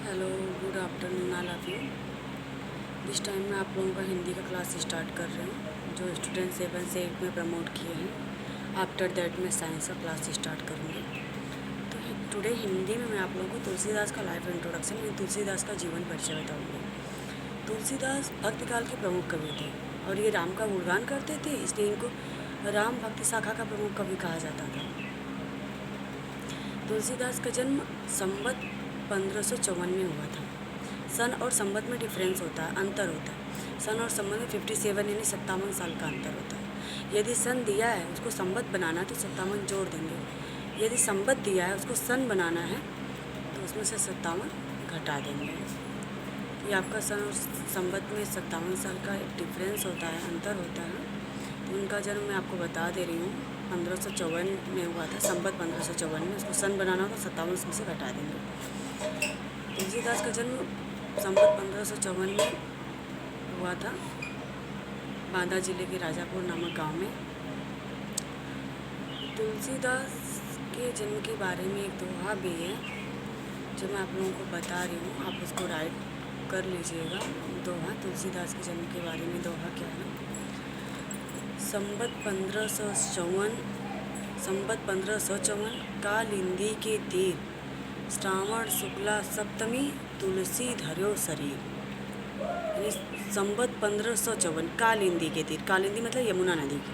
Hello, good afternoon all of you. This time मैं आप लोगों का हिंदी का क्लास स्टार्ट कर रही हूँ जो स्टूडेंट 7 से 8 में प्रमोट किए हैं। आफ्टर दैट मैं साइंस का क्लास स्टार्ट करूँगी। तो टुडे हिंदी में मैं आप लोगों को तुलसीदास का लाइफ इंट्रोडक्शन यानी तुलसीदास का जीवन परिचय बताऊँगी। तुलसीदास भक्ति काल के प्रमुख कवि थे और ये राम का गुणगान करते थे, इसलिए इनको राम भक्ति शाखा का प्रमुख कवि कहा जाता था। तुलसीदास का जन्म संवत 1554 में हुआ था। सन और संवत में डिफरेंस होता है, अंतर होता है। सन और संवत में 57 यानी 57 साल का अंतर होता है। यदि सन दिया है उसको संवत बनाना है तो 57 जोड़ देंगे। यदि संवत दिया है उसको सन बनाना है तो उसमें से 57 घटा देंगे। ये आपका सन और संवत में 57 साल का डिफरेंस होता है, अंतर होता है। तो उनका जन्म मैं आपको बता दे रही हूँ 1554 में हुआ था। संवत 1554 में, उसको सन बनाना हो तो 57 में से घटा देंगे। तुलसीदास का जन्म संवत 1554 में हुआ था बांदा जिले के राजापुर नामक गांव में। तुलसीदास के जन्म के बारे में एक दोहा भी है जो मैं आप लोगों को बता रही हूँ, आप उसको राइट कर लीजिएगा। दोहा तुलसीदास के जन्म के बारे में दोहा क्या है। संवत 1554 कालिंदी के तीर, श्रावण शुक्ला सप्तमी तुलसी धर्यो शरीर। यानी संवत 1554 कालिंदी के तीर, कालिंदी मतलब यमुना नदी की,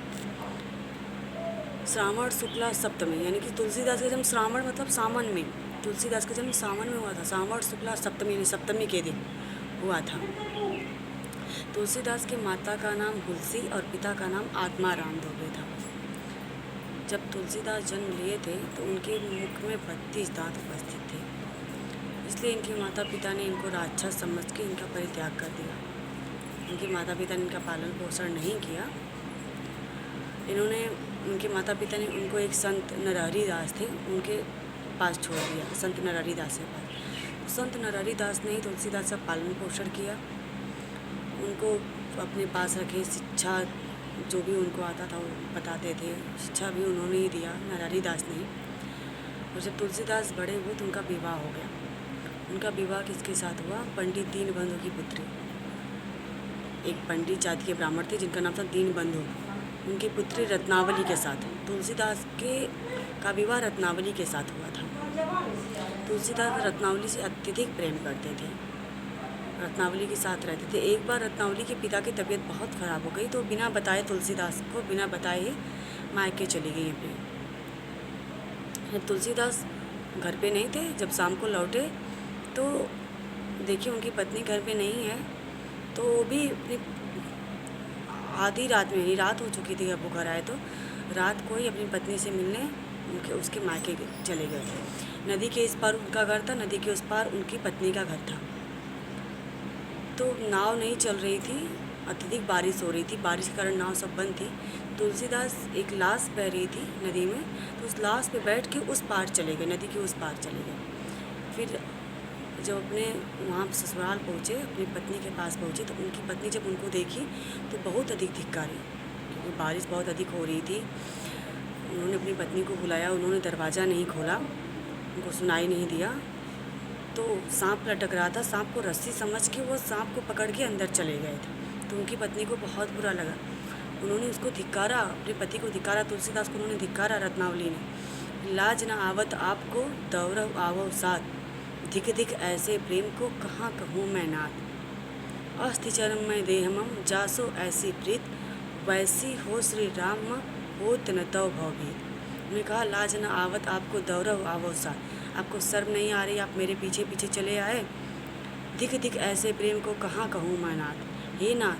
श्रावण शुक्ला सप्तमी यानी कि तुलसीदास का जन्म श्रावण मतलब सावन में, तुलसीदास का जन्म सावन में हुआ था। श्रावण शुक्ला सप्तमी यानी सप्तमी के दिन हुआ था। तुलसीदास के माता का नाम तुलसी और पिता का नाम आत्माराम धोबे था। जब तुलसीदास जन्म लिए थे तो उनके मुख में 32 दांत उपस्थित थे, इसलिए इनके माता पिता ने इनको राक्षस समझ के इनका परित्याग कर दिया। इनके माता पिता ने इनका पालन पोषण नहीं किया। उनके माता पिता ने उनको एक संत नरहरि दास थे उनके पास छोड़ दिया, संत नरहरि दास के पास। संत नरहरि दास ने ही तुलसीदास का पालन पोषण किया, उनको अपने पास रखे, शिक्षा जो भी उनको आता था वो बताते थे, शिक्षा भी उन्होंने ही दिया, नरहरि दास ने। और जब तुलसीदास बड़े हुए तो उनका विवाह हो गया। उनका विवाह किसके साथ हुआ? पंडित दीनबंधु की पुत्री, एक पंडित जाति के ब्राह्मण थे जिनका नाम था दीनबंधु, उनकी पुत्री रत्नावली के साथ। तुलसीदास का विवाह रत्नावली के साथ हुआ था। तुलसीदास रत्नावली से अत्यधिक प्रेम करते थे, रत्नावली के साथ रहते थे। एक बार रत्नावली के पिता की तबीयत बहुत ख़राब हो गई तो बिना बताए तुलसीदास को बिना बताए ही मायके चली गई अपने। तुलसीदास घर पे नहीं थे, जब शाम को लौटे तो देखिए उनकी पत्नी घर पे नहीं है, तो वो भी अपनी आधी रात में, यानी रात हो चुकी थी जब वो घर आए, तो रात को ही अपनी पत्नी से मिलने उसके मायके चले गए। नदी के इस पार उनका घर था, नदी के उस पार उनकी पत्नी का घर था। तो नाव नहीं चल रही थी, अत्यधिक बारिश हो रही थी, बारिश के कारण नाव सब बंद थी। तुलसीदास एक लाश बह रही थी नदी में, तो उस लाश पे बैठ के उस पार चले गए, नदी के उस पार चले गए। फिर जब अपने वहाँ ससुराल पहुँचे, अपनी पत्नी के पास पहुँचे, तो उनकी पत्नी जब उनको देखी तो बहुत अधिक धिक्कारी, क्योंकि बारिश बहुत अधिक हो रही थी। उन्होंने अपनी पत्नी को बुलाया, उन्होंने दरवाज़ा नहीं खोला, उनको सुनाई नहीं दिया। तो सांप लटक रहा था, सांप को रस्सी समझ के वो सांप को पकड़ के अंदर चले गए थे। तो उनकी पत्नी को बहुत बुरा लगा, उन्होंने उसको धिक्कारा, अपने पति को धिक्कारा, तुलसीदास को उन्होंने धिक्कारा रत्नावली ने। लाज न आवत आपको दौरव आवो साथ, धिक धिक ऐसे प्रेम को कहाँ कहूँ मैं नाथ। अस्थि चरम में देहमम जासो ऐसी प्रीत, वैसी हो श्री राम हो तन तव भवभीत। उन्होंने कहा लाज न आवत आपको दौरव आवो साथ, आपको शर्म नहीं आ रही, आप मेरे पीछे पीछे चले आए। धिक धिक ऐसे प्रेम को कहाँ कहूँ मैं नाथ, हे नाथ,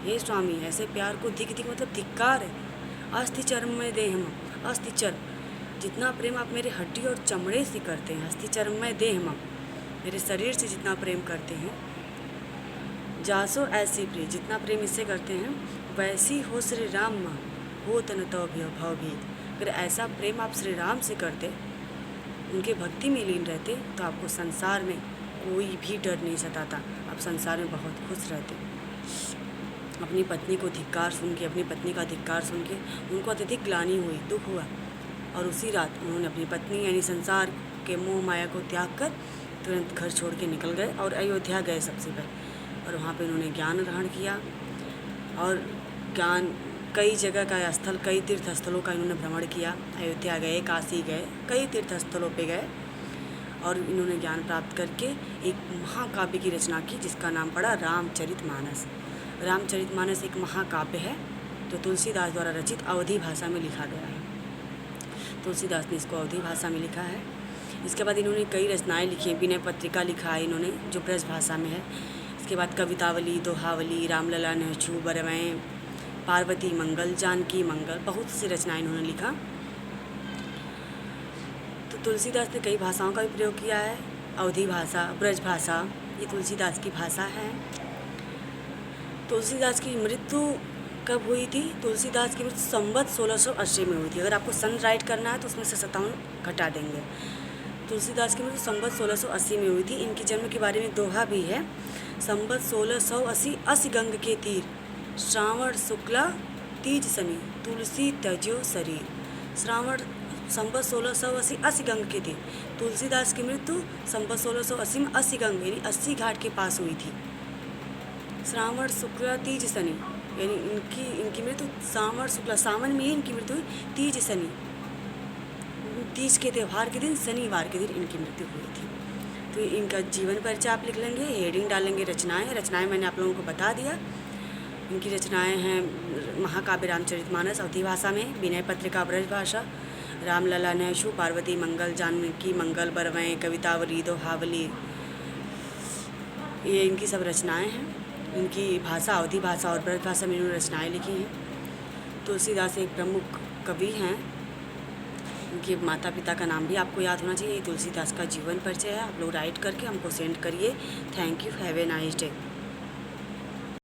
हे स्वामी, ऐसे प्यार को धिक धिक मतलब धिक्कार है। अस्थि चर्म में देहम, अस्थि चर्म, जितना प्रेम आप मेरे हड्डी और चमड़े से करते हैं, अस्थि चर्म में देहम, मेरे शरीर से जितना प्रेम करते हैं, जासो ऐसी प्रिय, जितना प्रेम इससे करते हैं, वैसी हो श्री राम हो तन तो भवभीत। अगर ऐसा प्रेम आप श्री राम से करते, उनके भक्ति में लीन रहते, तो आपको संसार में कोई भी डर नहीं सताता, आप संसार में बहुत खुश रहते। अपनी पत्नी को धिक्कार सुन के, अपनी पत्नी का धिक्कार सुन के उनको अत्यधिक ग्लानि हुई, दुख हुआ, और उसी रात उन्होंने अपनी पत्नी यानी संसार के मोह माया को त्याग कर तुरंत घर छोड़ के निकल गए और अयोध्या गए सबसे पहले, और वहाँ पे उन्होंने ज्ञान ग्रहण किया और ज्ञान कई जगह का स्थल, कई तीर्थ स्थलों का इन्होंने भ्रमण किया। अयोध्या गए, काशी गए, कई तीर्थ स्थलों पे गए और इन्होंने ज्ञान प्राप्त करके एक महाकाव्य की रचना की जिसका नाम पड़ा रामचरितमानस। रामचरितमानस एक महाकाव्य है जो तुलसीदास द्वारा रचित अवधी भाषा में लिखा गया है। तुलसीदास ने इसको अवधी भाषा में लिखा है। इसके बाद इन्होंने कई रचनाएं लिखी हैं। विनय पत्रिका लिखा है इन्होंने जो ब्रज भाषा में है। इसके बाद कवितावली, दोहावली, रामलला, नहछू, बरवैं, पार्वती मंगल, जानकी मंगल, बहुत सी रचनाएं इन्होंने लिखा। तो तुलसीदास ने कई भाषाओं का भी प्रयोग किया है। अवधी भाषा, ब्रज भाषा, ये तुलसीदास की भाषा है। तुलसीदास की मृत्यु कब हुई थी? तुलसीदास की मृत्यु संवत 1680 में हुई थी। अगर आपको सन राइट करना है तो उसमें से 57 घटा देंगे। तुलसीदास की मृत्यु संवत 1680 में हुई थी। इनके जन्म के बारे में दोहा भी है। संवत 1680 अस गंग के तीर, श्रावण शुक्ला तीज शनि, तुलसी त्यज्यो शरीर। श्रावण संवत 1680 अस गंग के तीर। तुलसीदास की मृत्यु संवत 1680 में असी गंग यानी 80 घाट के पास हुई थी। श्रावण शुक्ला तीज शनि यानी इनकी मृत्यु श्रावण शुक्ला, सावन में ही इनकी मृत्यु हुई। तीज शनि, तीज के त्यौहार के दिन, शनिवार के दिन इनकी मृत्यु हुई थी। तो इनका जीवन परिचय आप लिख लेंगे, हेडिंग डालेंगे रचनाएं मैंने आप लोगों को बता दिया। इनकी रचनाएं हैं महाकाव्य रामचरितमानस अवधी भाषा में, विनय पत्रिका ब्रज भाषा, रामलला, नहछू, पार्वती मंगल, जानकी मंगल, बरवैं, कवितावली, दोहावली, ये इनकी सब रचनाएं हैं। इनकी भाषा अवधी भाषा और ब्रज भाषा में इन्होंने रचनाएं लिखी हैं। तुलसीदास एक प्रमुख कवि हैं। उनके माता पिता का नाम भी आपको याद होना चाहिए। तुलसीदास का जीवन परिचय है, आप लोग राइट करके हमको सेंड करिए। Thank you, have a nice day.